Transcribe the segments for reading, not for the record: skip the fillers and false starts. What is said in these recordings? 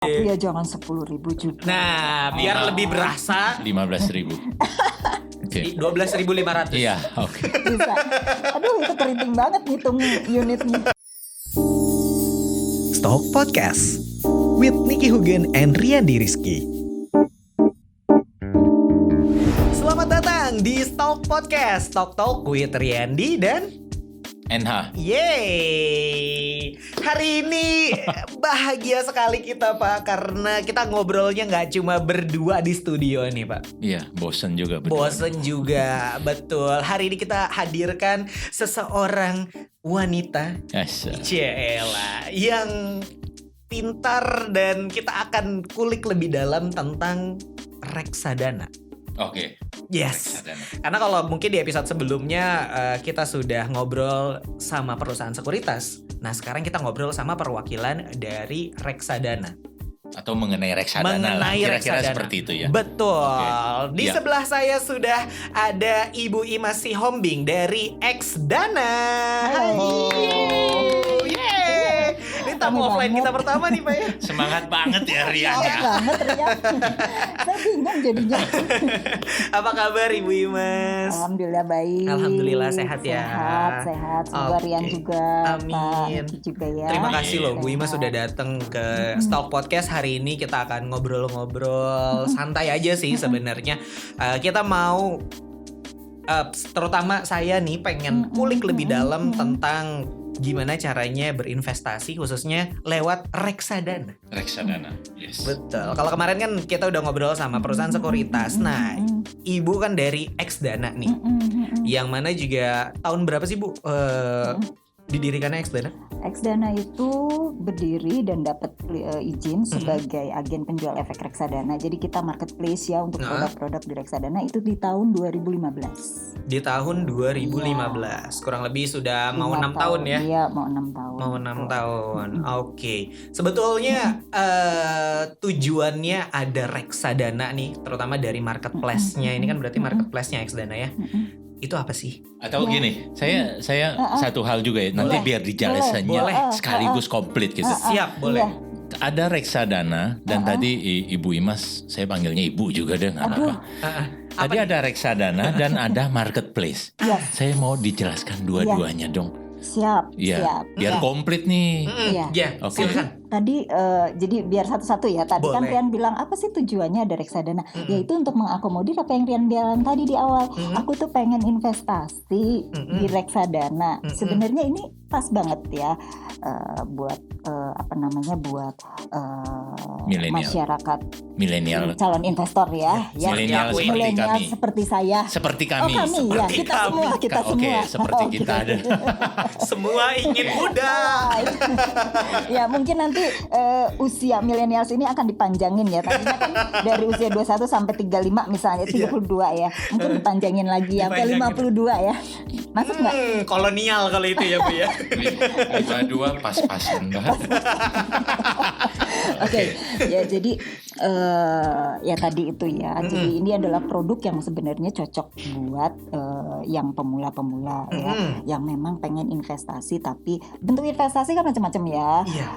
Tapi ya jangan 10.000 juga. Nah, biar lebih berasa 15.000. Oke. 12.500. Iya, oke. Bisa. Aduh, itu keriting banget ngitung unitnya. Stalk Podcast with Nicky Hugen and Riyandi Rizky. Selamat datang di Stalk Podcast, Talk with Riyandi dan NH. Yeay. Hari ini bahagia sekali kita Pak, karena kita ngobrolnya gak cuma berdua di studio nih Pak. Iya, bosen juga berdua. Bosen juga, betul. Hari ini kita hadirkan seseorang wanita Asa. Ciela yang pintar, dan kita akan kulik lebih dalam tentang reksadana. Oke. Yes. Reksadana. Karena kalau mungkin di episode sebelumnya kita sudah ngobrol sama perusahaan sekuritas. Nah sekarang kita ngobrol sama perwakilan dari reksadana. Atau mengenai reksadana lah. Kira-kira seperti itu ya. Betul. Oke. Di Ya. sebelah saya sudah ada Ibu Imas Sihombing dari Xdana. Halo. Yeay. Ini tamu Rame offline banget. kita pertama nih Pak ya. Semangat banget ya Rian ya. Banget Ria. Saya bingung jadinya. Apa kabar Ibu Imas? Alhamdulillah baik. Alhamdulillah sehat ya. Sehat. Semoga Oke. Rian juga. Amin. Pak Niki juga ya. Terima kasih loh Bu Ima Sehat. sudah datang ke Stalk Podcast. Hari ini kita akan ngobrol-ngobrol santai aja sih sebenarnya. Kita mau terutama saya nih pengen kulik lebih dalam tentang gimana caranya berinvestasi khususnya lewat reksadana. Reksadana. Yes. Betul. Kalau kemarin kan kita udah ngobrol sama perusahaan sekuritas. Nah, Ibu kan dari Xdana nih. Yang mana juga tahun berapa sih Bu didirikannya Xdana? Xdana itu berdiri dan dapat izin sebagai agen penjual efek reksadana. Jadi kita marketplace ya untuk produk-produk di reksadana itu di tahun 2015. Di tahun 2015. Kurang lebih sudah mau 6 tahun ya. Iya, mau 6 tahun. Mau 6 tahun. Oke. Sebetulnya tujuannya ada reksadana nih, terutama dari marketplace-nya. Ini kan berarti marketplace-nya Xdana ya. Itu apa sih? Atau gini, saya satu hal juga ya. Nanti Boleh. biar dijelasannya Boleh. sekaligus komplit gitu. Siap, boleh. Iya. Ada reksadana dan tadi Ibu Imas, saya panggilnya Ibu juga deh, nggak apa-apa. Tadi ada reksadana dan ada marketplace. Iya. Saya mau dijelaskan dua-duanya dong. Siap. Iya, biar komplit nih. Iya. Ya, Oke. silakan. Tadi jadi biar satu-satu ya. Tadi kan Boleh. Rian bilang apa sih tujuannya ada reksadana? Yaitu untuk mengakomodir apa yang Rian bilang tadi di awal. Aku tuh pengen investasi di reksadana. Sebenarnya ini pas banget ya buat buat Milenial. masyarakat Milenial. calon investor ya. Ya. Milenial seperti Milenial kami. seperti saya. Seperti Oh kami. kami ya, Seperti kita kami. semua, kita Oke, semua. seperti Oh, kita ada. Semua ingin muda. Ya mungkin nanti usia milenials ini akan dipanjangin ya. Tadinya kan dari usia 21 sampai 35 misalnya 32 ya. Mungkin dipanjangin lagi sampai Dipanjangin. 52 ya. Masuk nggak? Kolonial kalau itu ya Bu ya. Dua pas-pasan banget. Oke. Ya jadi ya tadi itu ya. Jadi ini adalah produk yang sebenarnya cocok buat yang pemula-pemula ya, yang memang pengen investasi, tapi bentuk investasi kan macam-macam ya. Iya.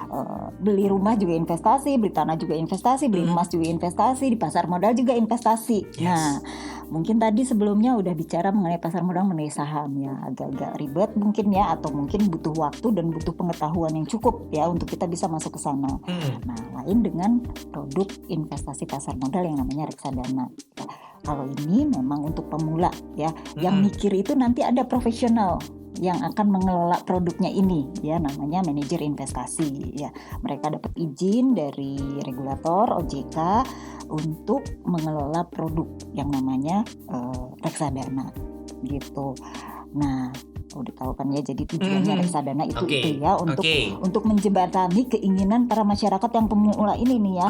Beli rumah juga investasi, beli tanah juga investasi, beli emas juga investasi, di pasar modal juga investasi. Yes. Nah, mungkin tadi sebelumnya udah bicara mengenai pasar modal, mengenai saham ya, agak-agak ribet mungkin ya, atau mungkin butuh waktu dan butuh pengetahuan yang cukup ya untuk kita bisa masuk ke sana. Nah, lain dengan produk investasi pasar modal yang namanya reksadana. Ya, kalau ini memang untuk pemula ya, yang mikir itu nanti ada profesional yang akan mengelola produknya ini ya, namanya manajer investasi ya. Mereka dapat izin dari regulator OJK untuk mengelola produk yang namanya reksadana gitu. Nah, udah tahu kan ya, jadi tujuannya reksadana itu Oke. itu ya untuk menjembatani keinginan para masyarakat yang pemula ini nih ya.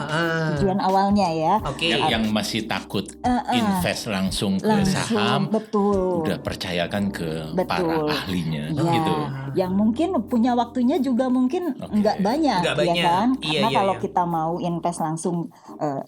Tujuan awalnya ya. Oke. Yang masih takut invest langsung ke saham, betul. udah percayakan ke para Betul. ahlinya Ya, gitu. yang mungkin punya waktunya juga mungkin nggak banyak, Nggak ya banyak. kan? Iya, Karena iya, kalau iya. kita mau invest langsung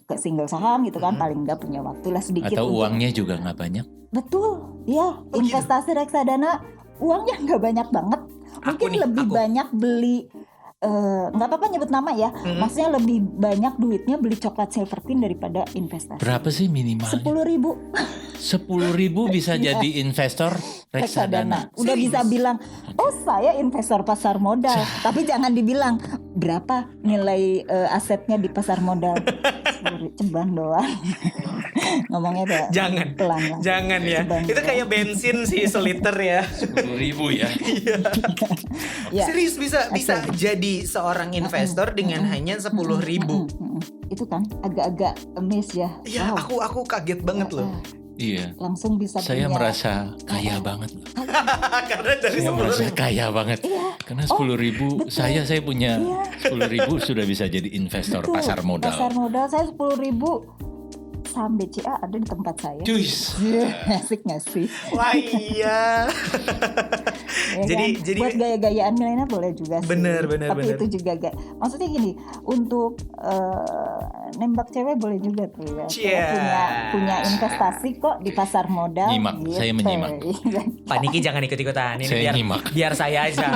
ke single saham gitu kan, paling nggak punya waktu lah sedikit. Atau untuk- uangnya juga nggak banyak. Betul, ya. Oh, gitu. Investasi reksadana uangnya nggak banyak banget. Mungkin lebih banyak beli nggak apa-apa nyebut nama ya. Maksudnya lebih banyak duitnya beli coklat Silvertine daripada investasi. Berapa sih minimalnya? 10.000. 10.000 bisa jadi investor reksadana. Udah bisa bilang, oh saya investor pasar modal. Tapi jangan dibilang berapa nilai asetnya di pasar modal. Ceban doang. Ngomongnya udah Jangan. pelan lah. Jangan ya. Ceban Itu doang. kayak bensin sih seliter ya. 10.000 ya. Ya. Serius bisa jadi seorang investor dengan hanya 10.000. Itu kan agak-agak amazed ya. Iya, Wow. aku kaget banget loh. Iya. Langsung bisa Saya punya. merasa kaya banget. Karena dari Saya merasa 10.000. kaya banget. Karena 10.000 saya punya 10.000 sudah bisa jadi investor Betul, pasar modal. Pasar modal saya 10.000 saham BCA ada di tempat saya. Cuis. Asik gak sih? Wah iya. Ya Jadi- kan? jadi- buat gaya-gayaan milenial boleh juga sih. Bener. Tapi itu juga maksudnya gini, untuk nembak cewek boleh juga tuh ya. Saya punya investasi kok di pasar modal. Nyimak, saya menyimak. Pak Niki jangan ikut-ikutan. Ini Saya biar nyimak. biar saya aja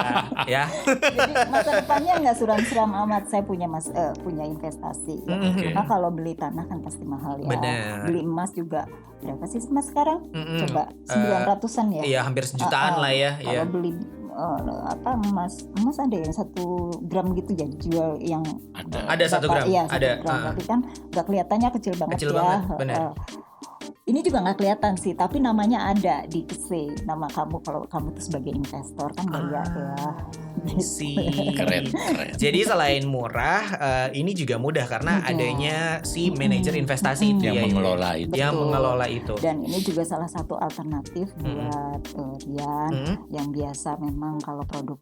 ya. Jadi masa depannya nggak suram-suram amat. Saya punya investasi. Ya. Karena kalau beli tanah kan pasti mahal ya. Bener. Beli emas juga berapa sih emas sekarang? Mm-mm. Coba 900-an ya. Iya, hampir sejutaan lah ya. Kalau Iya. beli emas ada yang 1 gram gitu ya dijual yang Ada. Ada 1 gram. Iya, 1 Ada. gram. Tapi kan nggak kelihatannya kecil banget Kecil ya. banget, benar. Ini juga nggak kelihatan sih, tapi namanya ada di KSE. Nama kamu kalau kamu tuh sebagai investor kan gaya ya. Sih. Keren. Jadi selain murah, ini juga mudah karena Mudah. adanya si manajer investasi itu Yang ya. Ibu. mengelola itu. Yang Betul. mengelola itu. Dan ini juga salah satu alternatif buat Rian Mm. yang biasa memang kalau produk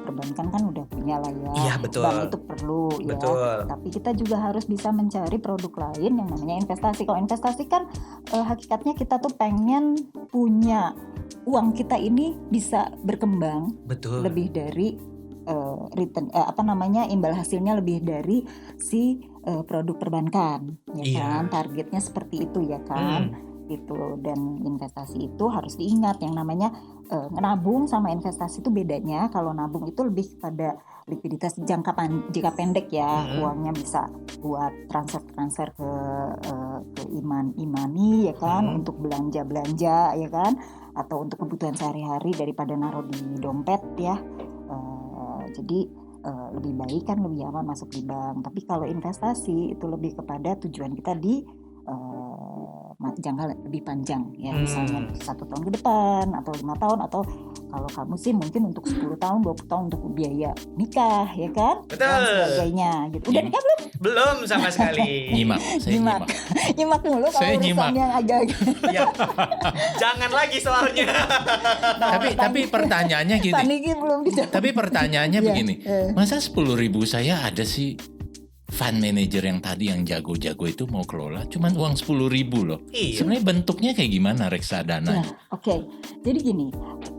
perbankan kan udah punya lah ya. Iya, betul. Bank itu perlu ya. Betul. Tapi kita juga harus bisa mencari produk lain yang namanya investasi. Kalau investasi kan hakikatnya kita tuh pengen punya uang kita ini bisa berkembang Betul. lebih dari return imbal hasilnya lebih dari si produk perbankan ya Iya. kan, targetnya seperti itu ya kan. Gitu. Dan investasi itu harus diingat yang namanya nabung sama investasi itu bedanya. Kalau nabung itu lebih pada likuiditas jangka pendek ya, uangnya bisa buat transfer ke imani ya kan, untuk belanja ya kan, atau untuk kebutuhan sehari-hari daripada naruh di dompet ya. Jadi lebih baik kan, lebih aman masuk di bank. Tapi kalau investasi itu lebih kepada tujuan kita di jangka lebih panjang ya, misalnya 1 tahun ke depan atau 5 tahun, atau kalau kamu sih mungkin untuk 10 tahun 20 tahun untuk biaya nikah ya kan. Betul. Dan sebagainya gitu. Udah nikah belum? Belum sama sekali. Nyimak, saya nyimak. Nyimak mulu kalau Saya urusan nyimak. yang agak-agak. Ya. Jangan lagi soalnya. Tapi pertanyaannya gini. Paniki belum dijawab. Tapi pertanyaannya Iya, begini, masa 10.000 saya ada sih fund manager yang tadi yang jago-jago itu mau kelola, cuman uang 10.000 loh. Iya. Sebenarnya bentuknya kayak gimana reksadana? Nah, oke. Jadi gini,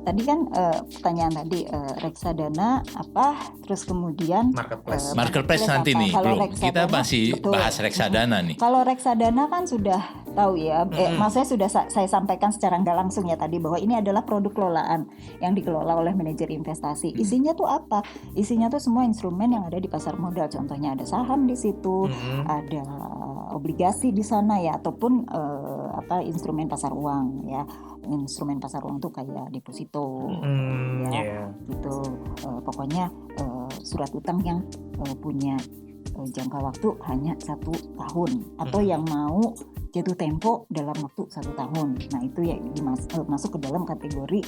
tadi kan pertanyaan tadi reksadana apa, terus kemudian Marketplace. Marketplace nanti apa? nih, Kalau belum. reksadana, Kita masih betul. bahas reksadana nih. Kalau reksadana kan sudah tahu ya, maksudnya sudah saya sampaikan secara nggak langsung ya tadi bahwa ini adalah produk kelolaan yang dikelola oleh manajer investasi. Isinya tuh apa? Isinya tuh semua instrumen yang ada di pasar modal. Contohnya ada saham di situ, ada obligasi di sana ya, ataupun instrumen pasar uang ya. Instrumen pasar uang tuh kayak deposito, ya, Iya. gitu. Pokoknya surat utang yang punya jangka waktu hanya 1 tahun atau yang mau jatuh tempo dalam waktu 1 tahun. Nah itu ya masuk ke dalam kategori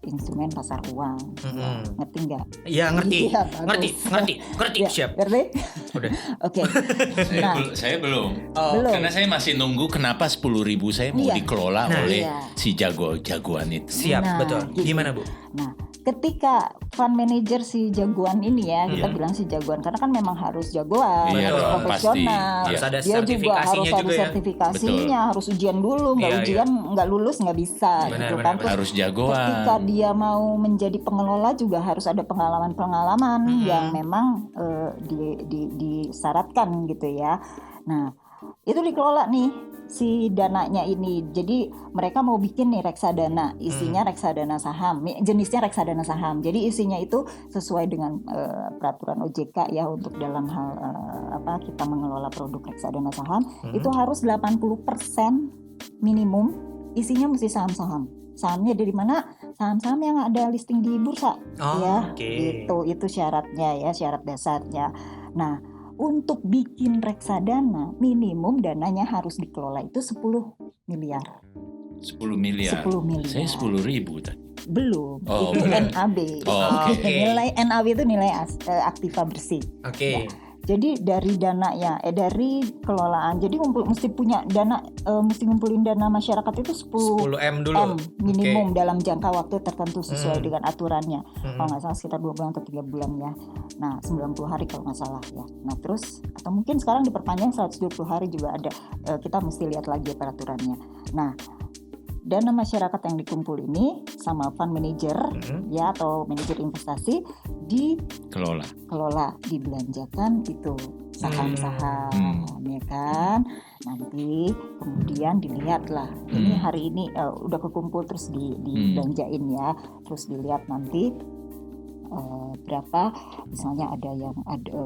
instrumen pasar uang. Ya, ngerti nggak? Ya ngerti. Iya, bagus. Ngerti. Ya, Siap. ngerti? Udah. Oke. Nah, Saya belum. belum. Karena saya masih nunggu kenapa 10.000 saya mau Iya. dikelola Nah, oleh iya. si jagoan itu. Siap, Nah, betul. gitu. Gimana, Bu? Nah, ketika fund manager si jagoan ini ya, kita bilang si jagoan karena kan memang harus jagoan, Iya harus dong, profesional. pasti. Harus ada Dia juga sertifikasinya harus ada juga ya. sertifikasinya, harus ujian dulu, nggak Iya, ujian nggak lulus nggak bisa Benar, gitu benar, kan. benar. Terus Harus jagoan. ketika dia mau menjadi pengelola juga harus ada pengalaman-pengalaman yang memang disyaratkan gitu ya. Nah, itu dikelola nih si dananya ini. Jadi mereka mau bikin nih reksadana, isinya reksadana saham, jenisnya reksadana saham. Jadi isinya itu sesuai dengan peraturan OJK ya, untuk dalam hal kita mengelola produk reksadana saham itu harus 80% minimum isinya mesti saham-saham. Sahamnya dari mana? Saham-saham yang ada listing di bursa, itu syaratnya ya, syarat dasarnya. Nah, untuk bikin reksadana minimum dananya harus dikelola itu 10 miliar. 10 miliar. Saya 10.000 tadi. Belum, Oh, itu belum. NAB. Nilai NAB itu nilai aktiva bersih. Oke. Ya. Jadi dari dananya, dari kelolaan. Jadi mesti punya dana, mesti ngumpulin dana masyarakat itu 10 10M dulu. minimum dalam jangka waktu tertentu sesuai dengan aturannya. Kalau nggak salah sekitar 2 bulan atau 3 bulan ya. Nah 90 hari kalau nggak salah ya. Nah terus atau mungkin sekarang diperpanjang 120 hari juga ada. Kita mesti lihat lagi peraturannya. Nah dana masyarakat yang dikumpul ini sama fund manager ya, atau manajer investasi dikelola, dibelanjakan itu saham-saham ya kan. Nanti kemudian dilihat lah ini hari ini udah kekumpul terus dibelanjain ya, terus dilihat nanti berapa, misalnya ada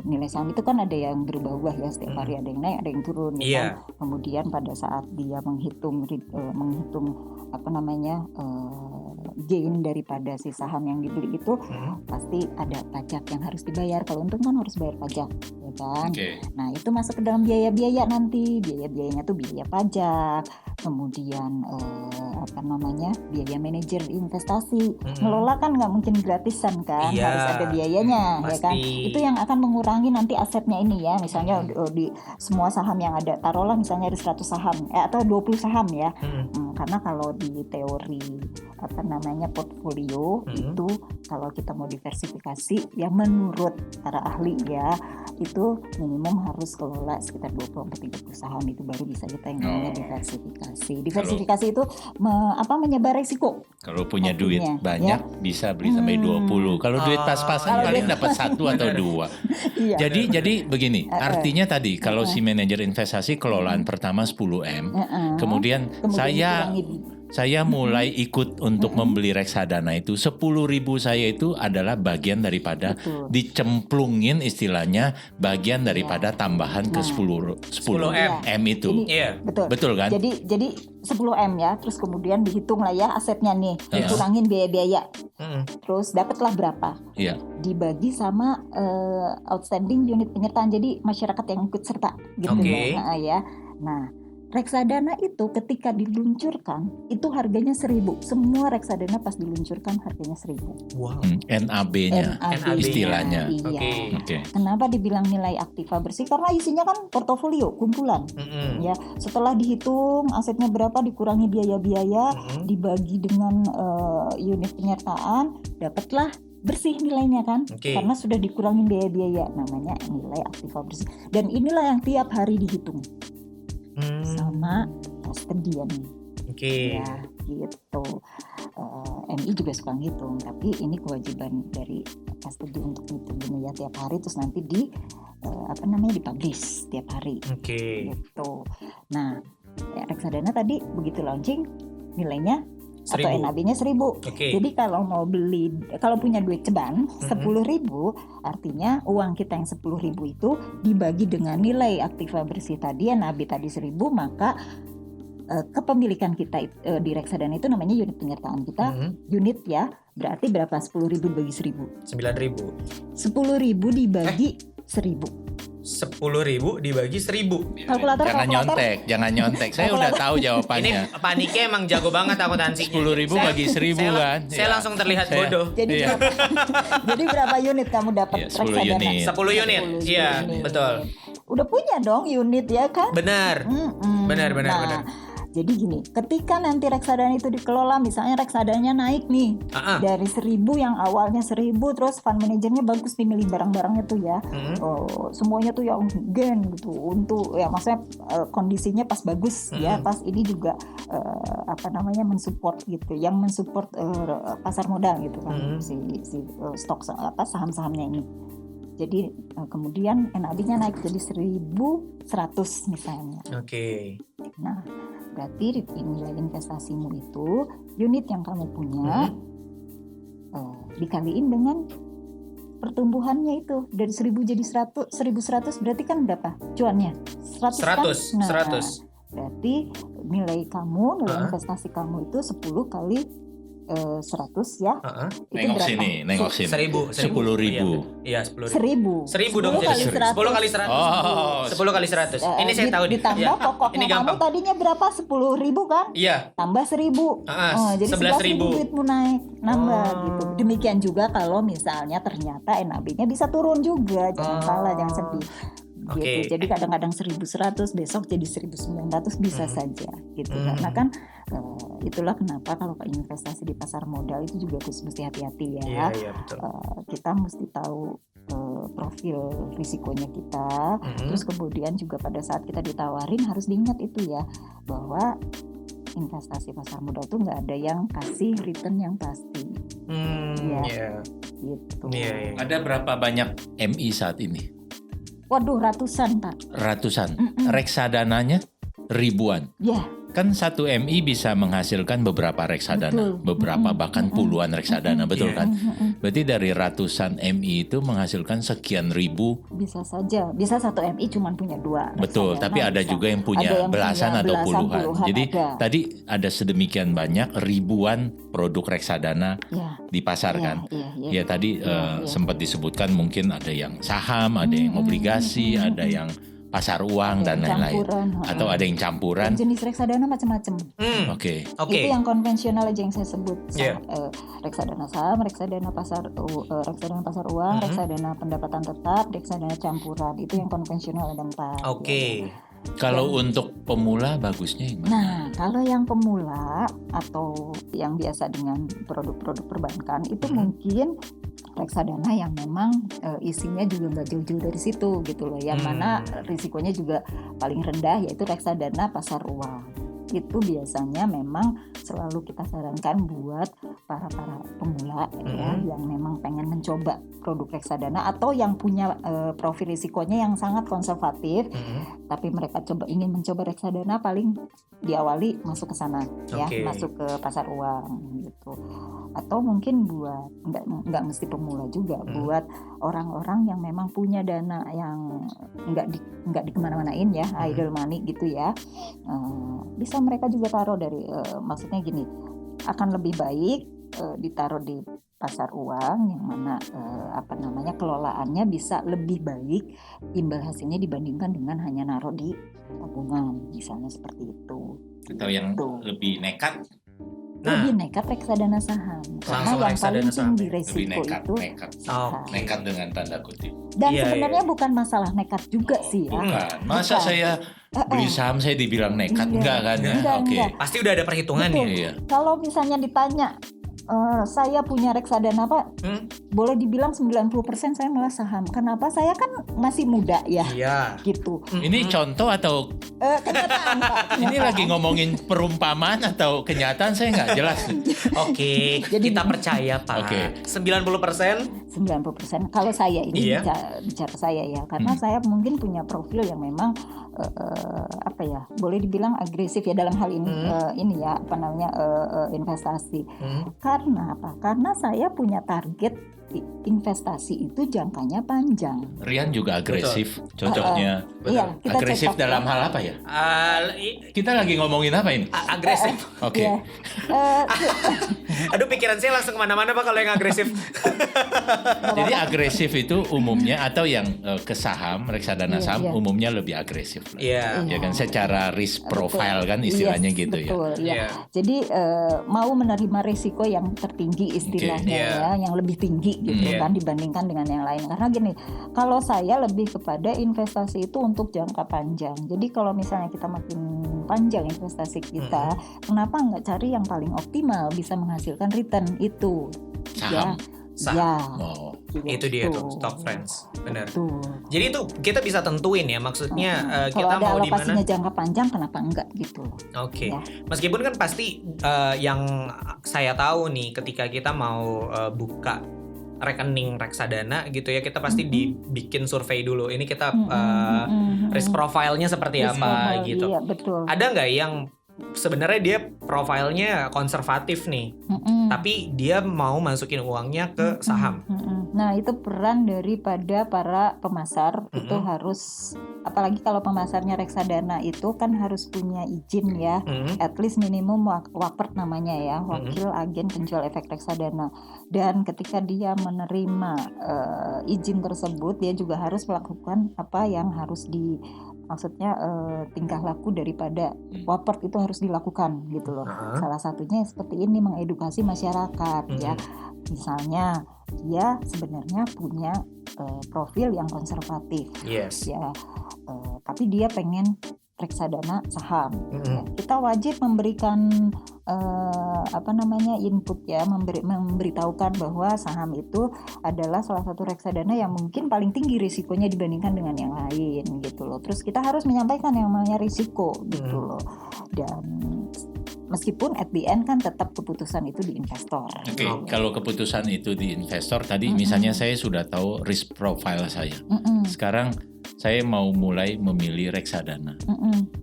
nilai saham itu kan ada yang berubah-ubah ya, setiap hari ada yang naik ada yang turun ya kan? Kemudian pada saat dia menghitung gain daripada si saham yang dibeli itu pasti ada pajak yang harus dibayar. Kalau untung kan harus bayar pajak ya kan. Nah itu masuk ke dalam biaya-biaya nanti, biaya-biayanya tuh biaya pajak, kemudian biaya manajer investasi. Ngelola kan nggak mungkin gratisan kan, harus ada biayanya ya kan. Itu yang akan mengurangi nanti asetnya ini ya. Misalnya di semua saham yang ada, taruhlah misalnya ada 100 saham atau 20 saham ya. Karena kalau di teori portfolio itu kalau kita mau diversifikasi ya, menurut para ahli ya, itu minimum harus kelola sekitar 20-30 saham, itu baru bisa kita yang namanya diversifikasi. Diversifikasi itu menyebar risiko. Kalau punya duit banyak bisa beli sampai 20. Kalau duit pas-pasan paling dapat 1 atau 2. Jadi begini, artinya tadi kalau si manajer investasi kelolaan pertama 10M, kemudian saya mulai ikut untuk membeli reksadana itu 10.000 saya itu adalah bagian daripada dicemplungin, istilahnya bagian daripada tambahan ke 10M itu. Betul kan? Jadi 10M ya, terus kemudian dihitung lah ya asetnya nih, dikurangin biaya-biaya. Terus dapatlah berapa? Dibagi sama outstanding unit penyertaan, jadi masyarakat yang ikut serta gitu ya. Nah, reksadana itu ketika diluncurkan itu harganya 1.000. Semua reksadana pas diluncurkan harganya 1.000. Wow. NAB-nya istilahnya. Iya. Kenapa dibilang nilai aktiva bersih? Karena isinya kan portofolio, kumpulan. Ya, setelah dihitung asetnya berapa, dikurangi biaya-biaya, dibagi dengan unit penyertaan, dapatlah bersih nilainya kan. Karena sudah dikurangin biaya-biaya, namanya nilai aktiva bersih. Dan inilah yang tiap hari dihitung sama custodian. Ya gitu. MI juga suka ngitung, tapi ini kewajiban dari custodian untuk ngitung ya tiap hari, terus nanti dipublish tiap hari. Gitu. Nah, reksadana tadi begitu launching nilainya 1.000. Atau NAB-nya 1.000. Jadi kalau mau beli, kalau punya duit ceban 10.000, artinya uang kita yang 10.000 itu dibagi dengan nilai aktiva bersih tadi, NAB tadi 1.000, maka kepemilikan kita di reksadana itu namanya unit penyertaan kita. Unit ya, berarti berapa? 10.000 dibagi 1.000? 9.000. 10.000 dibagi 1.000. 10.000 dibagi 1.000. Jangan nyontek. Saya udah tahu jawabannya. Ini paniknya emang jago banget akuntansinya. 10.000 bagi 1.000 kan. Saya langsung terlihat bodoh. Jadi berapa unit kamu dapat reksadana? 10 unit. Iya, betul. Udah punya dong unit ya kan? Benar. Benar. Jadi gini, ketika nanti reksadana itu dikelola, misalnya reksadananya naik nih dari 1.000 yang awalnya 1.000, terus fund manajernya bagus nih milih barang-barangnya tuh ya, semuanya tuh yang gain gitu, untuk ya maksudnya kondisinya pas bagus ya, pas ini juga mensupport gitu, yang mensupport pasar modal gitu kan, si stok saham-sahamnya ini. Jadi kemudian NAB-nya naik jadi 1.100 misalnya. Nah, berarti nilai investasimu itu unit yang kamu punya dikaliin dengan pertumbuhannya itu dari 1000 jadi 100, 1100 berarti kan berapa cuannya? 100 kan? 100. Berarti nilai investasi kamu itu 10 kali 100 ya. Itu Nengok berapa? sini, nengok sini. 10.000. Iya, 10.000. 1000 dong, 10 jadi kali 100. 10 kali 100. Oh. 10 kali 100. Ini saya tahu nih. Ditambah Ya. pokoknya Ini kamu gampang. tadinya berapa? 10.000 kan? Iya. Tambah 1.000. Jadi 11.000 duitmu nambah gitu. Demikian juga kalau misalnya ternyata NAB-nya bisa turun juga. Jangan salah, jangan sedih. Gitu. Jadi kadang-kadang 1.100 besok jadi 1.900 bisa saja gitu. Karena kan itulah kenapa kalau investasi di pasar modal itu juga mesti hati-hati ya. Iya, betul. Kita mesti tahu profil risikonya kita. Terus kemudian juga pada saat kita ditawarin harus diingat itu ya, bahwa investasi pasar modal tuh nggak ada yang kasih return yang pasti. Gitu. Ada berapa banyak MI saat ini? Waduh, ratusan Pak. Ratusan. Reksadananya ribuan. Ya. Kan satu MI bisa menghasilkan beberapa reksadana, beberapa bahkan puluhan reksadana, betul kan? Berarti dari ratusan MI itu menghasilkan sekian ribu. Bisa saja, bisa satu MI cuma punya 2. Betul, tapi ada juga yang punya belasan atau puluhan. Jadi tadi ada sedemikian banyak ribuan produk reksadana di pasar kan? Ya tadi sempat disebutkan mungkin ada yang saham, ada yang obligasi, ada yang pasar uang dan lain-lain, atau ada yang campuran. Jenis reksadana macam-macam. Oke. Itu yang konvensional aja yang saya sebut. Reksadana saham, reksadana pasar uang, reksadana pendapatan tetap, reksadana campuran. Itu yang konvensional ada 4. Oke. Kalau untuk pemula bagusnya yang mana? Nah, kalau yang pemula atau yang biasa dengan produk-produk perbankan itu mungkin reksadana yang memang isinya juga nggak jauh-jauh dari situ gitu loh. Yang mana risikonya juga paling rendah yaitu reksadana pasar uang. Itu biasanya memang selalu kita sarankan buat para pemula ya, yang memang pengen mencoba produk reksadana atau yang punya profil risikonya yang sangat konservatif, tapi mereka ingin mencoba reksadana, paling diawali masuk ke sana ya, masuk ke pasar uang gitu. Atau mungkin buat nggak mesti pemula juga, buat orang-orang yang memang punya dana yang nggak dikemana-manain ya, idle money gitu ya, bisa mereka juga taruh dari maksudnya gini, akan lebih baik ditaruh di pasar uang yang mana kelolaannya bisa lebih baik imbal hasilnya dibandingkan dengan hanya naruh di tabungan misalnya seperti itu. Atau yang lebih nekat? Lebih nekat reksadana saham, karena yang paling tinggi resiko itu saham. Nekat dengan tanda kutip. Dan sebenarnya bukan masalah nekat juga sih ya. Bukan. Masa saya beli saham saya dibilang nekat? Enggak kan? Enggak. Pasti udah ada perhitungannya. Iya. Kalau misalnya ditanya, saya punya reksadana Pak, boleh dibilang 90% saya malah saham. Kenapa? Saya kan masih muda ya. Iya. Gitu. Ini contoh atau kenyataan Pak? ini lagi ngomongin perumpamaan atau kenyataan, saya nggak jelas. Oke, kita percaya Pak. 90%. Kalau saya ini bicara saya ya, karena saya mungkin punya profil yang memang boleh dibilang agresif ya dalam hal ini investasi. Karena apa? Karena saya punya target investasi itu jangkanya panjang. Rian juga agresif, cocoknya. Iya, agresif dalam hal apa ya? Kita lagi ngomongin apa ini? Agresif. Oke. Aduh, pikiran saya langsung kemana-mana Pak kalau yang agresif. Jadi agresif itu umumnya atau yang ke saham, reksadana saham umumnya lebih agresif. Iya. Ya kan, secara risk profile kan istilahnya gitu betul, ya. Jadi mau menerima risiko yang tertinggi istilahnya ya, yang lebih tinggi gitu kan dibandingkan dengan yang lain. Karena gini, kalau saya lebih kepada investasi itu untuk jangka panjang. Jadi kalau misalnya kita makin panjang investasi kita, kenapa nggak cari yang paling optimal bisa menghasilkan return itu? Saham. Ya. Gitu. Itu dia tuh stock friends, benar. Betul. Jadi itu kita bisa tentuin ya, maksudnya kita kalau ada mau di mana. alokasinya jangka panjang, kenapa enggak gitu? Oke. Ya. Meskipun kan pasti yang saya tahu nih, ketika kita mau buka rekening reksadana gitu ya, kita pasti dibikin survei dulu. Ini kita risk profile-nya seperti Risk apa profile, gitu. iya, betul. Ada nggak yang sebenarnya dia profilnya konservatif nih, tapi dia mau masukin uangnya ke saham? Nah, itu peran daripada para pemasar itu harus, apalagi kalau pemasarnya reksadana itu kan harus punya izin ya, at least minimum WAPER namanya ya, wakil agen penjual efek reksadana. Dan ketika dia menerima izin tersebut, dia juga harus melakukan apa yang harus maksudnya tingkah laku daripada WAPER itu harus dilakukan gitu loh. Salah satunya seperti ini, mengedukasi masyarakat ya. Misalnya dia sebenarnya punya profil yang konservatif, Yes. ya, tapi dia pengen reksadana saham. Ya, kita wajib memberikan input ya, memberitahukan bahwa saham itu adalah salah satu reksadana yang mungkin paling tinggi risikonya dibandingkan dengan yang lain gitu loh. Terus kita harus menyampaikan yang namanya risiko gitu loh. Dan meskipun at the end kan tetap keputusan itu di investor. Oke, kalau keputusan itu di investor tadi misalnya saya sudah tahu risk profile saya. Sekarang saya mau mulai memilih reksadana.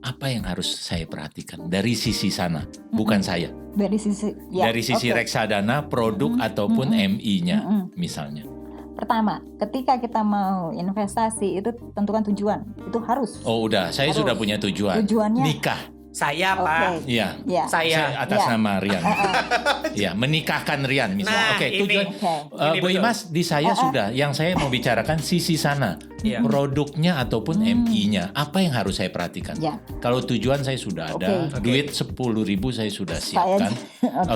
Apa yang harus saya perhatikan dari sisi sana, bukan saya. Dari sisi reksadana, produk ataupun MI-nya misalnya. Pertama, ketika kita mau investasi itu tentukan tujuan. Itu harus. Oh, udah, saya sudah punya tujuan. Tujuannya Nikah. Saya Pak. Iya. Ya. Saya. Atas nama Rian. Iya, menikahkan Rian Nah, misalnya. Oke, tujuan ini Bu betul. Imas di saya sudah. Yang saya mau bicarakan sisi sana. Iya. Produknya ataupun MI-nya. Apa yang harus saya perhatikan? Ya. Kalau tujuan saya sudah ada, Oke. duit 10.000 saya sudah siapkan.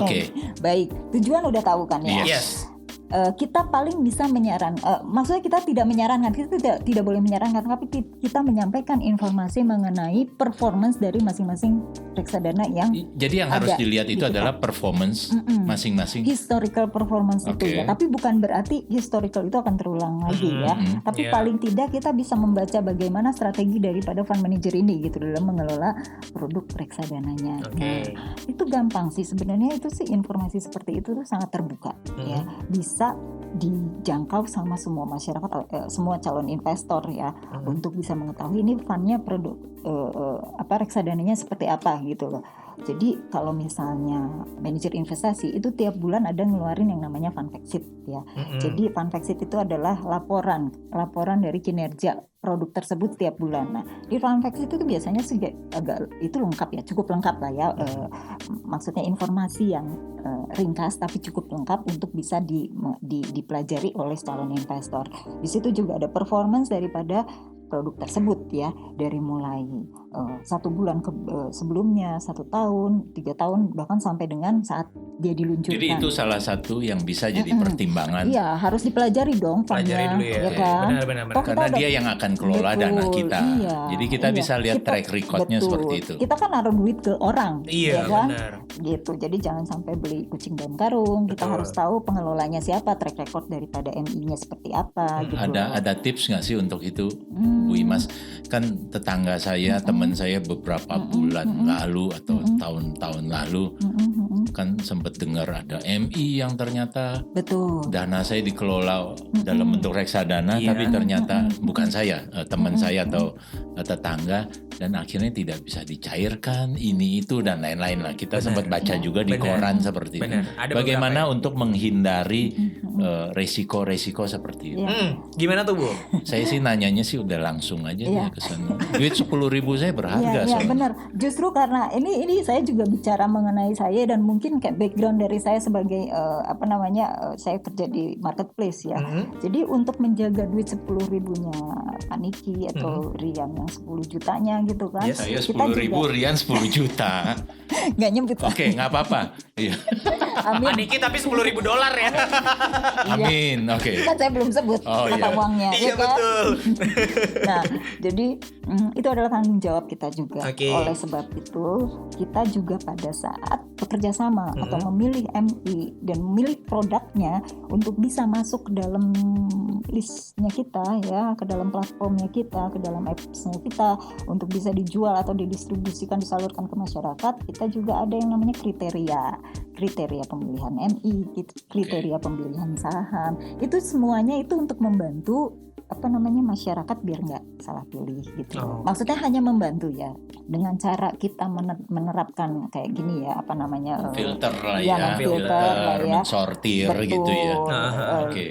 Oke. Baik, tujuan udah tahu kan ya. Yes. Kita paling bisa maksudnya kita tidak menyarankan, kita tidak boleh menyarankan, tapi kita menyampaikan informasi mengenai performance dari masing-masing reksadana yang Jadi yang harus dilihat itu adalah performance masing-masing. historical performance itu ya. Tapi bukan berarti historical itu akan terulang lagi ya. Tapi paling tidak kita bisa membaca bagaimana strategi daripada fund manager ini gitu dalam mengelola produk reksadananya. Nah, itu gampang sih sebenarnya, itu sih informasi seperti itu tuh sangat terbuka ya. Bisa dijangkau sama semua masyarakat, semua calon investor ya, untuk bisa mengetahui ini fundnya produk reksadananya seperti apa gitu loh. Jadi kalau misalnya manajer investasi itu tiap bulan ada ngeluarin yang namanya fund fact sheet ya. Jadi fund fact sheet itu adalah laporan dari kinerja produk tersebut tiap bulan. Nah, di fund fact sheet itu biasanya agak itu lengkap ya, cukup lengkap lah ya. Maksudnya informasi yang ringkas tapi cukup lengkap untuk bisa dipelajari oleh calon investor. Di situ juga ada performance daripada produk tersebut ya, dari mulai 1 bulan sebelumnya, 1 tahun, 3 tahun, bahkan sampai dengan saat dia diluncurkan. Jadi itu salah satu yang bisa jadi pertimbangan. Iya, harus dipelajari dong Pelajari fundnya, dulu ya. kan? Benar. Karena dia yang akan kelola dana kita. Iya, Jadi kita bisa lihat track recordnya seperti itu. Kita kan naruh duit ke orang, Iya, ya kan? benar. Gitu. Jadi jangan sampai beli kucing dalam karung. Kita harus tahu pengelolanya siapa, track record daripada MI-nya seperti apa. Gitu. Ada tips nggak sih untuk itu, Bu Imas? Kan tetangga saya, teman saya beberapa bulan lalu atau tahun-tahun lalu kan sempat dengar ada MI yang ternyata Betul. dana saya dikelola dalam bentuk reksadana, tapi ternyata bukan saya, teman saya atau tetangga, dan akhirnya tidak bisa dicairkan ini itu dan lain-lain lah. Kita sempat baca juga di koran seperti itu. Ada Bagaimana untuk menghindari resiko-resiko seperti itu? Gimana tuh Bu? Saya sih nanyanya sih udah langsung aja dia ke sana. Duit 10.000 saya berharga. Iya benar. Justru karena ini saya juga bicara mengenai saya, dan mungkin kayak background dari saya sebagai saya kerja di marketplace ya. Jadi untuk menjaga duit 10.000-nya Paniki atau Rian yang 10 jutanya gitu kan. Yes, saya 10.000, Rian 10 juta. Nggak nyebut. Oke, nggak apa-apa. Iya. Amin. Paniki tapi $10.000 ya. Amin. Oke. Kan saya belum sebut uangnya. Iya ya kan? betul. Nah, jadi itu adalah tanggung jawab kita juga. Oke. Oleh sebab itu, kita juga pada saat bekerja sama atau memilih MI dan memilih produknya untuk bisa masuk ke dalam listnya kita ya, ke dalam platformnya kita, ke dalam apps-nya kita, untuk bisa dijual atau didistribusikan, disalurkan ke masyarakat, kita juga ada yang namanya kriteria pemilihan MI, kriteria pemilihan saham. Itu semuanya itu untuk membantu masyarakat biar nggak salah pilih gitu. Maksudnya hanya membantu ya, dengan cara kita menerapkan kayak gini ya, filter lah ya, mensortir gitu ya.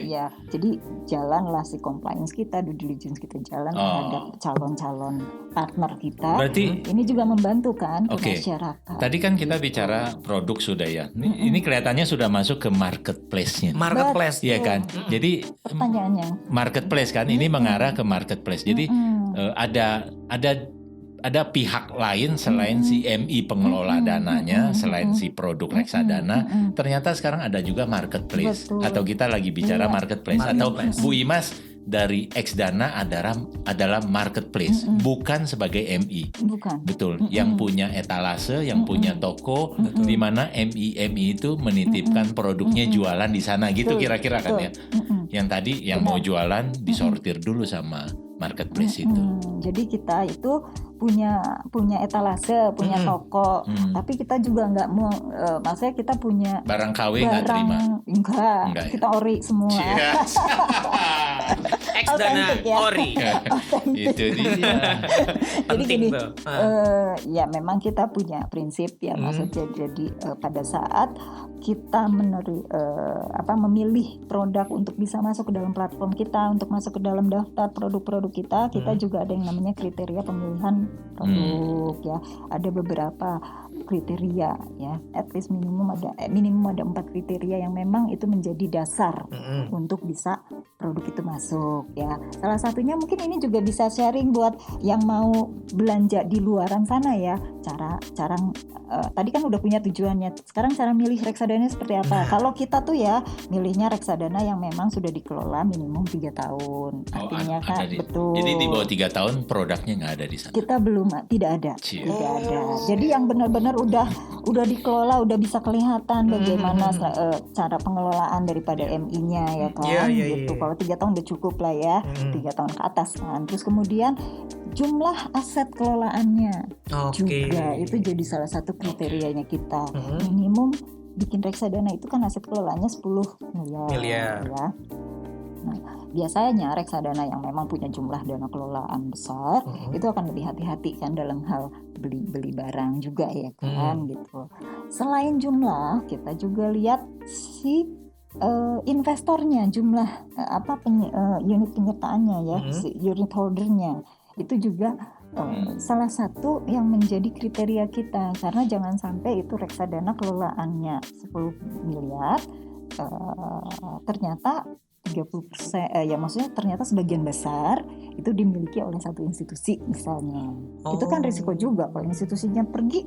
Ya, jadi jalanlah si compliance kita, due diligence kita jalan terhadap calon-calon partner kita. Berarti ini juga membantu kan masyarakat. Tadi kan kita bicara produk sudah ya. Ini kelihatannya sudah masuk ke marketplace-nya. Marketplace, iya kan? Jadi pertanyaannya marketplace kan ini mengarah ke marketplace. Jadi ada pihak lain selain si MI pengelola dananya, selain si produk reksadana, ternyata sekarang ada juga marketplace. Betul. Atau kita lagi bicara marketplace. Atau Bu Imas dari Xdana adalah marketplace, bukan sebagai MI. Bukan. Betul. Yang punya etalase, yang punya toko, di mana MI itu menitipkan produknya jualan di sana gitu kira-kira kan ya. Yang tadi yang mau jualan disortir dulu sama marketplace itu. Jadi kita itu punya etalase, punya toko, tapi kita juga nggak mau, maksudnya kita punya barang KW nggak terima? Enggak, kita ori semua. Yes. Xdana ori. Itu dia. Jadi gini, ya memang kita punya prinsip ya, maksudnya jadi pada saat kita memilih produk untuk bisa masuk ke dalam platform kita, untuk masuk ke dalam daftar produk-produk kita juga ada yang namanya kriteria pemilihan produk ya. Ada beberapa kriteria ya, at least minimum ada 4 kriteria yang memang itu menjadi dasar untuk bisa produk itu masuk ya. Salah satunya mungkin ini juga bisa sharing buat yang mau belanja di luaran sana ya. Cara tadi kan udah punya tujuannya. Sekarang cara milih reksadana seperti apa? Kalau kita tuh ya milihnya reksadana yang memang sudah dikelola minimum 3 tahun. Artinya kan betul. Jadi di bawah 3 tahun produknya nggak ada di sana. Kita tidak ada. Jadi yang benar-benar udah dikelola, udah bisa kelihatan bagaimana cara pengelolaan daripada MI-nya ya kan. Gitu. Kalau 3 tahun udah cukup lah ya. 3 tahun ke atas kan. Terus kemudian jumlah aset kelolaannya juga itu jadi salah satu kriterianya kita. Minimum bikin reksadana itu kan aset kelolaannya 10 miliar. Ya. Nah, biasanya reksadana yang memang punya jumlah dana kelolaan besar itu akan lebih hati-hati kan dalam hal beli barang juga ya kan gitu. Selain jumlah, kita juga lihat si investornya, jumlah unit penyertaannya ya, si unit holdernya itu juga salah satu yang menjadi kriteria kita, karena jangan sampai itu reksadana kelolaannya 10 miliar ternyata 30% ya, maksudnya ternyata sebagian besar itu dimiliki oleh satu institusi misalnya. Itu kan risiko juga kalau institusinya pergi,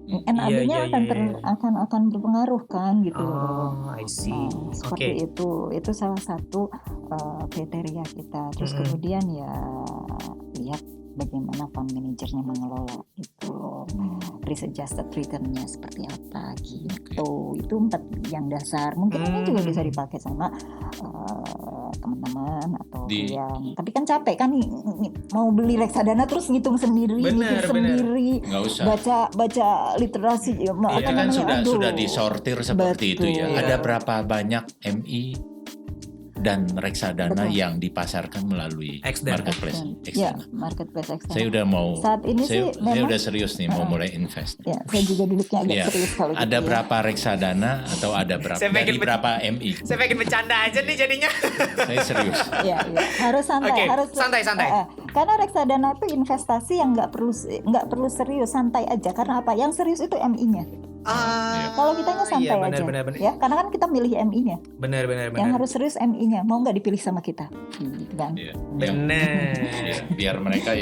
NAB-nya akan berpengaruh kan gitu. I see. Seperti itu salah satu kriteria kita. Terus kemudian ya lihat bagaimana fund manajernya mengelola itu, risk adjusted return-nya seperti apa gitu. Itu 4 yang dasar. Mungkin ini juga bisa dipakai sama teman-teman atau yang, tapi kan capek kan mau beli reksadana terus ngitung sendiri, sendiri, baca literasi ya. Itu kan sudah disortir seperti itu ya. Ada berapa banyak MI dan reksadana yang dipasarkan melalui marketplace Xdana? Ya, marketplace Xdana. Saya udah mau, saat ini saya memang, udah serius nih mau mulai invest. Ya, saya juga duduknya agak serius kalau ada gitu berapa reksadana atau ada berapa berapa MI? Saya pengen bercanda aja nih jadinya. Saya serius. Ya, harus santai, harus santai. Karena reksadana itu investasi yang nggak perlu serius, santai aja. Karena apa? Yang serius itu MI-nya. Kalau kitanya santai aja, bener. Ya, karena kan kita milih MI-nya. Benar. Yang harus serius MI-nya, mau nggak dipilih sama kita, gitu kan? Benar. Biar mereka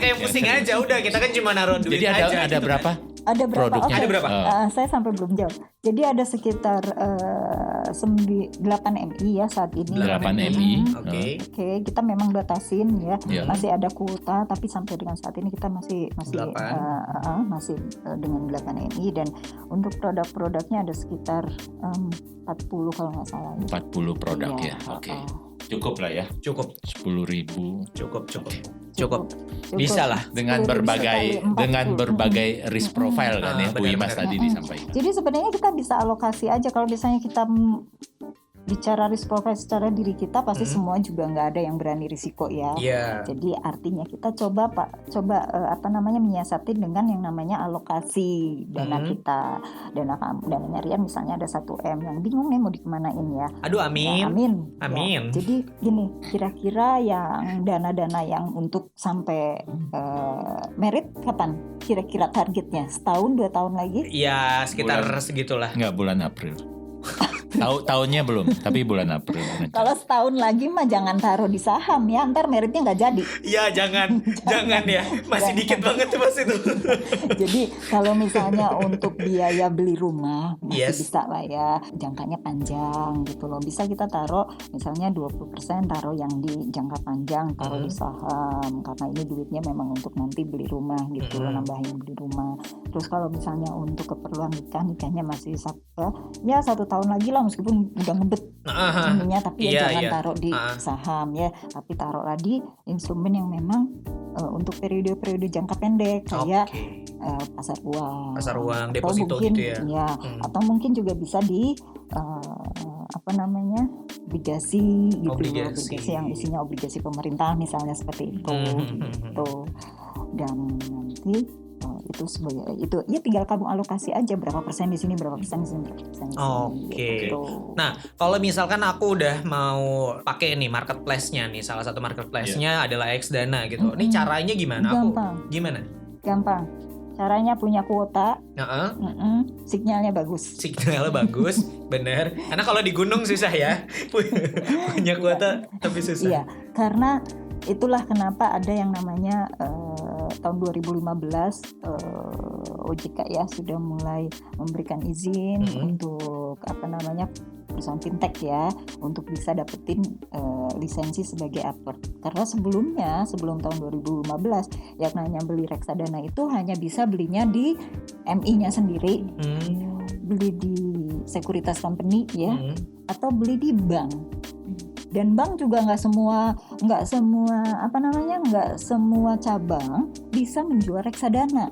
yang pusing aja, udah kita kan cuma naruh duit aja. Jadi ada berapa? Ada berapa? Produknya? Okay. Ada berapa? Saya sampai belum jauh. Jadi ada sekitar 8 MI ya saat ini. 8 MI. Oke, kita memang batasin ya. Masih ada kuota, tapi sampai dengan saat ini kita masih dengan 8 MI, dan untuk produk-produknya ada sekitar 40 kalau nggak salah. 40 produk ya. Oke. Cukup lah ya. Cukup. 10.000. Cukup. Cukup. Bisa lah dengan berbagai risk profile kan ya Bu Imas tadi disampaikan. Jadi sebenarnya kita bisa alokasi aja kalau misalnya kita bicara risk profile secara diri kita pasti semua juga nggak ada yang berani risiko ya. Jadi artinya kita coba menyiasati dengan yang namanya alokasi dana kita. Dananya Rian misalnya ada 1M yang bingung nih mau dikemanain ya. Aduh amin. Ya, jadi gini, kira-kira yang dana-dana yang untuk sampai merit kapan? Kira-kira targetnya setahun 2 tahun lagi? Ya sekitar segitulah. Enggak, bulan April. Tahunnya belum, tapi bulan April. Kalau setahun lagi mah jangan taruh di saham ya, ntar meritnya nggak jadi. Iya jangan ya, masih dikit banget tuh Mas itu. Jadi kalau misalnya untuk biaya beli rumah masih bisa lah ya, jangkanya panjang gitu loh. Bisa kita taruh misalnya 20% taruh yang di jangka panjang, taruh di saham karena ini duitnya memang untuk nanti beli rumah gitu loh, nambahin beli rumah. Terus kalau misalnya untuk keperluan nikahnya masih 1 tahun lagi lah meskipun udah ngebet ininya, tapi jangan taruh di saham ya, tapi taruhlah di instrumen yang memang untuk periode-periode jangka pendek kayak pasar uang deposito mungkin, gitu ya. Atau mungkin juga bisa di obligasi gitu, obligasi yang isinya obligasi pemerintah misalnya seperti itu gitu. Dan nanti itu sebagai itu ya tinggal kamu alokasi aja berapa persen di sini, berapa persen di sini, berapa persen di sini. Gitu. Nah, kalau misalkan aku udah mau pakai nih marketplace-nya nih, salah satu marketplace-nya adalah Xdana gitu. Ini caranya gimana? Gampang. Caranya punya kuota. Sinyalnya bagus. Bener. Karena kalau di gunung susah ya. Punya kuota tapi susah. Iya, karena itulah kenapa ada yang namanya tahun 2015 OJK ya sudah mulai memberikan izin untuk perusahaan fintech ya untuk bisa dapetin lisensi sebagai apport. Karena sebelum tahun 2015 yang namanya beli reksadana itu hanya bisa belinya di MI-nya sendiri, beli di sekuritas company ya, atau beli di bank. Dan bank juga nggak semua cabang bisa menjual reksadana.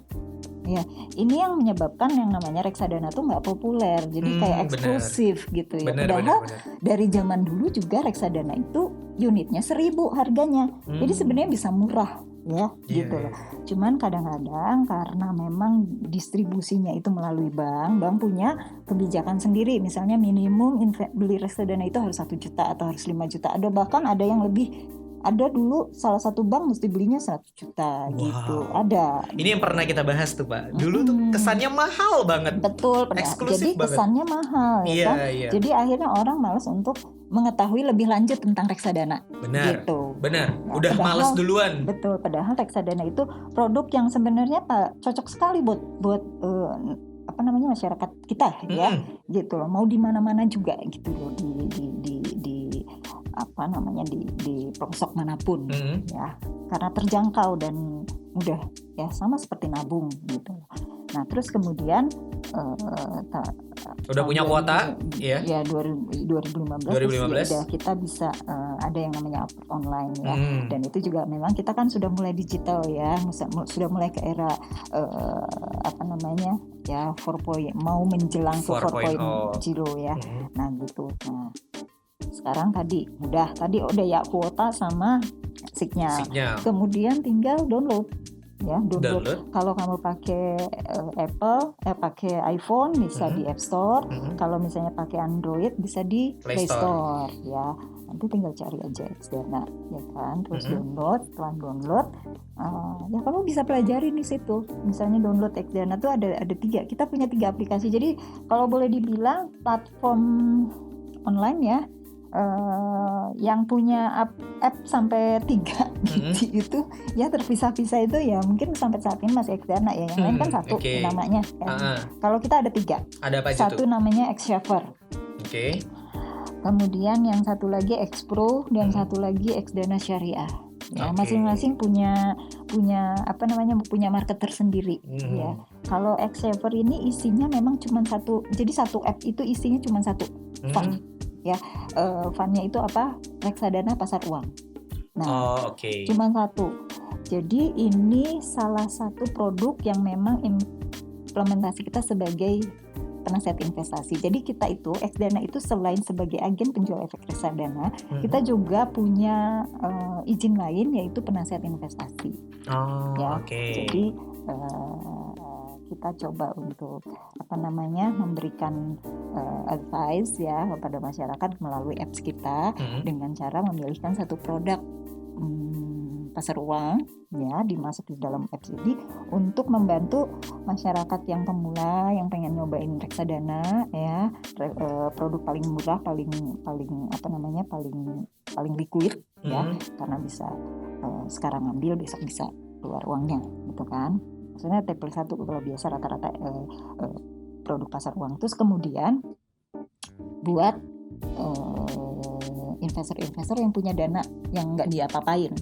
Ya, ini yang menyebabkan yang namanya reksadana tuh nggak populer, jadi kayak eksklusif gitu ya. Padahal dari zaman dulu juga reksadana itu unitnya 1.000 harganya, jadi sebenarnya bisa murah ya gitu loh. Cuman kadang-kadang karena memang distribusinya itu melalui bank punya kebijakan sendiri, misalnya minimum beli reksadana itu harus 1 juta atau harus 5 juta, bahkan ada yang lebih. Ada dulu salah satu bank mesti belinya 100 juta gitu. Ada. Ini yang pernah kita bahas tuh Pak. Dulu tuh kesannya mahal banget. Betul. Jadi kesannya mahal ya kan. Jadi akhirnya orang malas untuk mengetahui lebih lanjut tentang reksadana. Benar. Gitu. Benar. Udah malas duluan. Betul. Padahal reksadana itu produk yang sebenarnya cocok sekali buat masyarakat kita ya. Gitu loh. Mau di mana-mana juga gitu loh di pelosok manapun ya, karena terjangkau dan mudah ya, sama seperti nabung gitu. Nah terus kemudian udah punya kuota ya 2015 udah kita bisa ada yang namanya apport online ya, dan itu juga memang kita kan sudah mulai digital ya, sudah mulai ke era 4.0 mau menjelang ke 4.0 ya. Nah gitu. Nah sekarang tadi udah ya kuota sama sinyal. Kemudian tinggal download ya, download. Kalau kamu pakai pakai iPhone bisa di App Store, kalau misalnya pakai Android bisa di Play Store ya. Nanti tinggal cari aja Xdana ya kan, terus setelah download ya kamu bisa pelajari di situ. Misalnya download Xdana tuh ada 3. Kita punya 3 aplikasi. Jadi kalau boleh dibilang platform online ya, yang punya app sampai 3 biji itu ya terpisah-pisah itu ya mungkin sampai saat ini masih Xdana ya, yang lain kan satu namanya kan. Kalau kita ada 3. Ada apa satu itu? Namanya Xshaver. Kemudian yang satu lagi Xpro dan satu lagi Xdana Syariah. Ya, masing-masing punya market tersendiri ya. Kalau Xshaver ini isinya memang cuma satu, jadi satu app itu isinya cuma satu fund ya. Fundnya itu apa? Reksadana pasar uang. Nah, cuma satu. Jadi ini salah satu produk yang memang implementasi kita sebagai penasihat investasi. Jadi kita itu Xdana itu selain sebagai agen penjual efek reksadana, kita juga punya izin lain yaitu penasihat investasi. Jadi kita coba untuk memberikan advice ya kepada masyarakat melalui apps kita dengan cara memilihkan satu produk pasar uang ya dimasuk di dalam apps ini untuk membantu masyarakat yang pemula yang pengen nyobain reksadana ya, produk paling murah, paling liquid ya, karena bisa sekarang ambil besok bisa keluar uangnya gitu kan. Maksudnya T+1 kalau biasa rata-rata produk pasar uang. Terus kemudian buat investor-investor yang punya dana yang nggak diapa-apain,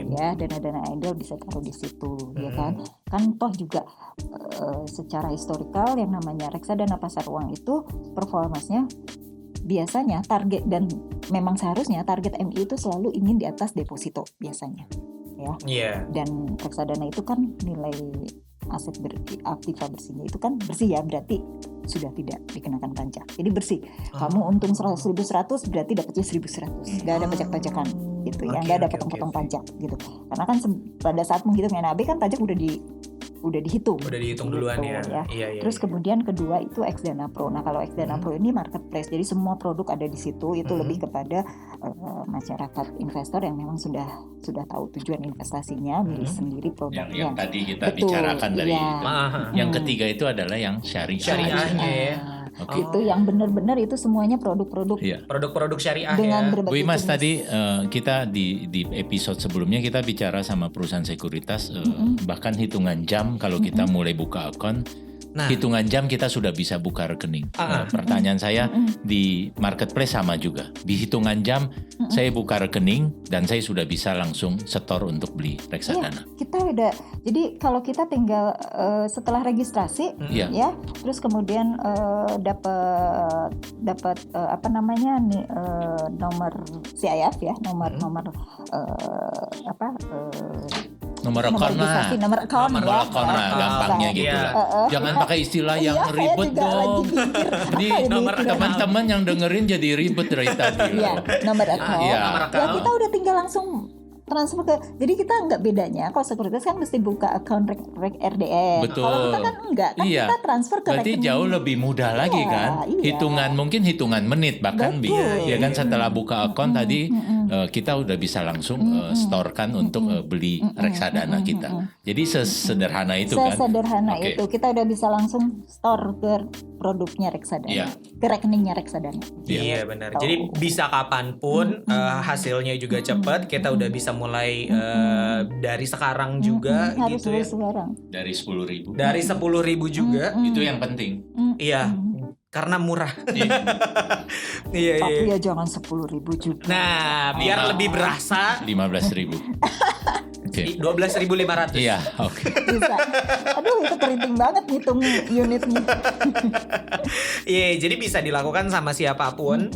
ya, dana-dana idle bisa taruh di situ, ya kan toh juga secara historikal yang namanya reksadana pasar uang itu performance-nya biasanya target dan memang seharusnya target MI itu selalu ingin di atas deposito biasanya, ya, dan reksadana itu kan nilai aset aktiva bersihnya itu kan bersih ya, berarti sudah tidak dikenakan pajak. Jadi bersih. Kamu untung 1.100 berarti dapatnya 1.100. Enggak ada pajak-pajakan gitu ya, enggak ada potong-potong pajak gitu. Karena kan pada saat menghitung NAB kan pajak udah dihitung. Udah dihitung duluan gitu, ya. Iya. Terus kemudian kedua itu Xdana Pro. Nah, kalau Xdana Pro ini marketplace. Jadi semua produk ada di situ. Itu lebih kepada masyarakat investor yang memang sudah tahu tujuan investasinya, milih sendiri produknya. Yang tadi kita bicarakan dari yang ketiga itu adalah yang syariah. Itu yang benar-benar itu semuanya produk-produk produk-produk syariah dengan ya. berbagai Bu Imas jenis. tadi kita di episode sebelumnya kita bicara sama perusahaan sekuritas bahkan hitungan jam kalau kita mulai buka akun. Hitungan jam kita sudah bisa buka rekening. Pertanyaan saya di marketplace sama juga. Di hitungan jam saya buka rekening dan saya sudah bisa langsung setor untuk beli reksadana. Kita udah. Jadi kalau kita tinggal setelah registrasi, ya, terus kemudian dapat nomor CIF ya, nomor account gampangnya gitu lah. Jangan pakai istilah yang ribet dong. Ini teman-teman yang dengerin jadi ribet dari tadi. Nomor account. Ya kita udah tinggal langsung transfer ke. Jadi kita nggak bedanya. Kalau sekuritas kan mesti buka account RDN. Betul. Kalau kita kan enggak, kan kita transfer ke berarti rekening. jauh lebih mudah lagi kan. Mungkin hitungan menit bahkan ya kan setelah buka account tadi kita udah bisa langsung storekan untuk beli reksadana kita. Jadi sesederhana itu kan. Sesederhana itu kita udah bisa langsung store ke produknya reksadana, ke rekeningnya reksadana. Iya benar. Jadi bisa kapanpun hasilnya juga cepat. Kita udah bisa mulai dari sekarang juga gitu ya. Dari 10.000. Dari 10.000 juga. Itu yang penting. Iya. Karena murah. Iya. Tapi ya jangan 10.000 juga. Nah, biar lebih berasa 15.000. 12.500. Iya, oke. Bisa. Aduh, itu kerinting banget ngitung unitnya. Iya, jadi bisa dilakukan sama siapapun.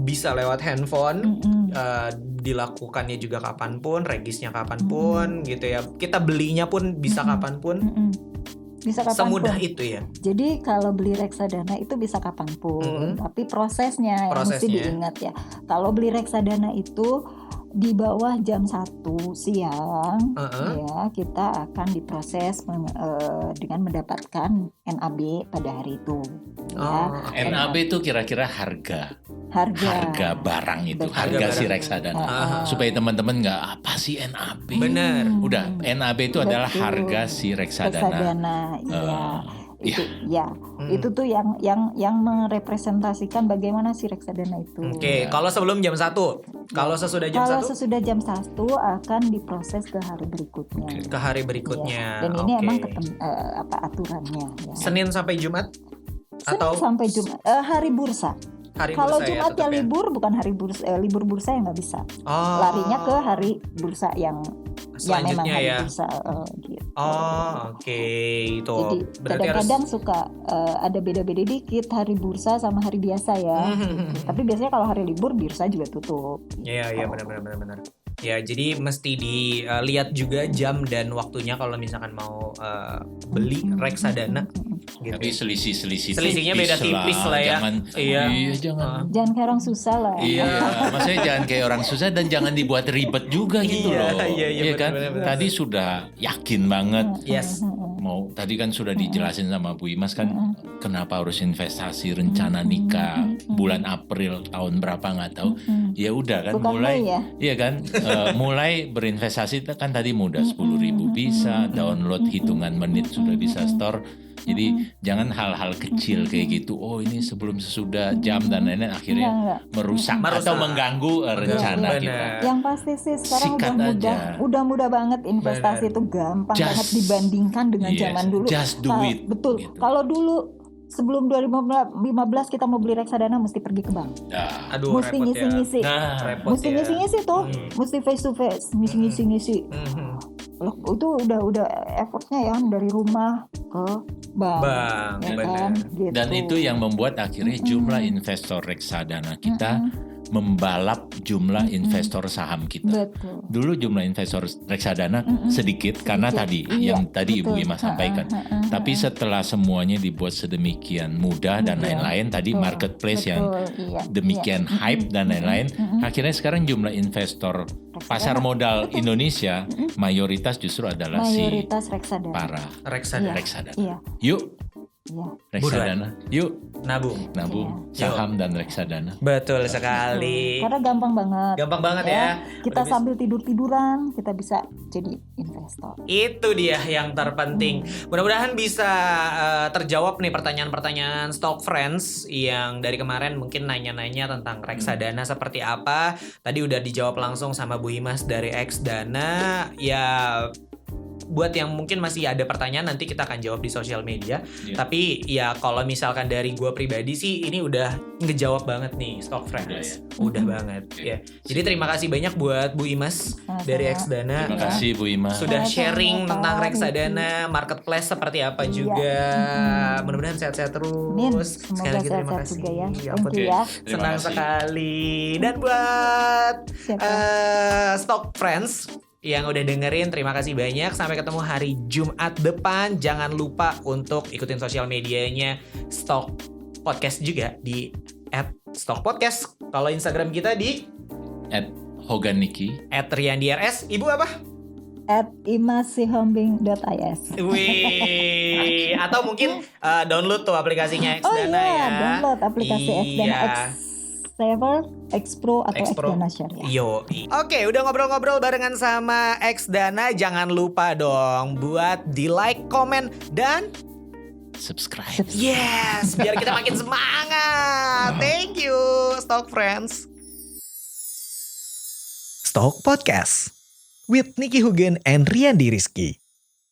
Bisa lewat handphone. Dilakukannya juga kapanpun, regisnya kapanpun gitu ya. Kita belinya pun bisa kapanpun. Bisa kapanpun. Semudah itu ya. Jadi kalau beli reksadana itu bisa kapanpun, tapi prosesnya yang mesti diingat ya. Kalau beli reksadana itu di bawah jam 1 siang ya kita akan diproses dengan mendapatkan NAB pada hari itu. NAB itu kira-kira harga barang itu, harga si reksadana. Supaya teman-teman nggak apa sih NAB. Benar. Udah, NAB itu adalah harga si reksadana. Itu itu tuh yang merepresentasikan bagaimana si reksadana itu. Oke, kalau sebelum jam 1, kalau sesudah jam 1? Kalau sesudah jam 1 akan diproses ke hari berikutnya. Ke hari berikutnya. Dan ini emang aturannya ya. Senin sampai Jumat? Senin sampai Jumat, hari bursa. Kalau Jumat ya libur, bukan hari bursa, libur bursa yang nggak bisa. Larinya ke hari bursa yang memang hari bursa gitu. Itu. Jadi kadang-kadang suka ada beda-beda dikit hari bursa sama hari biasa ya. Tapi biasanya kalau hari libur bursa juga tutup. Iya benar. Ya, jadi mesti dilihat juga jam dan waktunya kalau misalkan mau beli reksadana. Gitu. Tapi selisihnya beda tipis lah ya. Jangan kayak orang susah lah. Iya, maksudnya jangan kayak orang susah dan jangan dibuat ribet juga gitu loh. Iya kan? Bener. Tadi sudah yakin banget. Yes. Tadi kan sudah dijelasin sama Bu Imas kan kenapa harus investasi, rencana nikah bulan April tahun berapa nggak tahu. Ya udah kan. Bukan mulai ya? Iya kan, mulai berinvestasi kan tadi mudah 10.000 bisa, download hitungan menit sudah bisa store. Jadi jangan hal-hal kecil kayak gitu. Oh ini sebelum sesudah jam dan lain-lain akhirnya merusak atau mengganggu rencana kita. Yang pasti sih sekarang Sikat udah mudah banget investasi itu gampang banget dibandingkan dengan zaman dulu. Just do it. Betul. Gitu. Kalau dulu sebelum 2015 kita mau beli reksadana mesti pergi ke bank. Aduh, mesti ngisi-ngisi. Mesti ngisi-ngisi tuh. Mesti face to face, mesti ngisi-ngisi. Loh, itu udah effortnya ya dari rumah ke bank ya kan? Gitu. Dan itu yang membuat akhirnya jumlah investor reksadana kita membalap jumlah investor saham kita. Betul. Dulu jumlah investor reksadana sedikit karena tadi yang tadi Ibu Ima sampaikan. Tapi setelah semuanya dibuat sedemikian mudah dan lain-lain, tadi marketplace yang demikian hype dan lain-lain, akhirnya sekarang jumlah investor pasar modal Indonesia mayoritas justru adalah reksadana. para reksadana. Iya. Yuk. Reksadana, yuk nabung saham dan reksadana. Betul sekali. Karena gampang banget ya. Kita sambil tiduran kita bisa jadi investor. Itu dia yang terpenting. Mudah-mudahan bisa terjawab nih pertanyaan-pertanyaan Stock Friends yang dari kemarin mungkin nanya-nanya tentang reksadana seperti apa. Tadi udah dijawab langsung sama Bu Imas dari Xdana. Ya, buat yang mungkin masih ada pertanyaan nanti kita akan jawab di sosial media. Tapi ya kalau misalkan dari gue pribadi sih ini udah ngejawab banget nih Stock Friends. Udah banget ya. Jadi terima kasih banyak buat Bu Imas dari Xdana. Terima kasih Bu Imas sudah sharing tentang reksadana, marketplace seperti apa juga. Mudah-mudahan sehat-sehat terus. Sekali lagi terima kasih. Juga ya. Senang sekali. Dan buat Stock Friends yang udah dengerin, terima kasih banyak. Sampai ketemu hari Jumat depan. Jangan lupa untuk ikutin sosial medianya Stock Podcast juga di @stockpodcast. Kalau Instagram kita di @hoganiki, @riandrs. Ibu apa? @imasihombing.is. Wih, atau mungkin download tuh aplikasinya Xdana ya. Download aplikasi Xdana Saver, X-Pro atau Xdana Syariah. Yo. Oke, udah ngobrol-ngobrol barengan sama Xdana. Jangan lupa dong buat di like, komen, dan subscribe. Yes, biar kita makin semangat. Thank you, Stock Friends. Stock Podcast with Nicky Hugen and Riandi Rizky.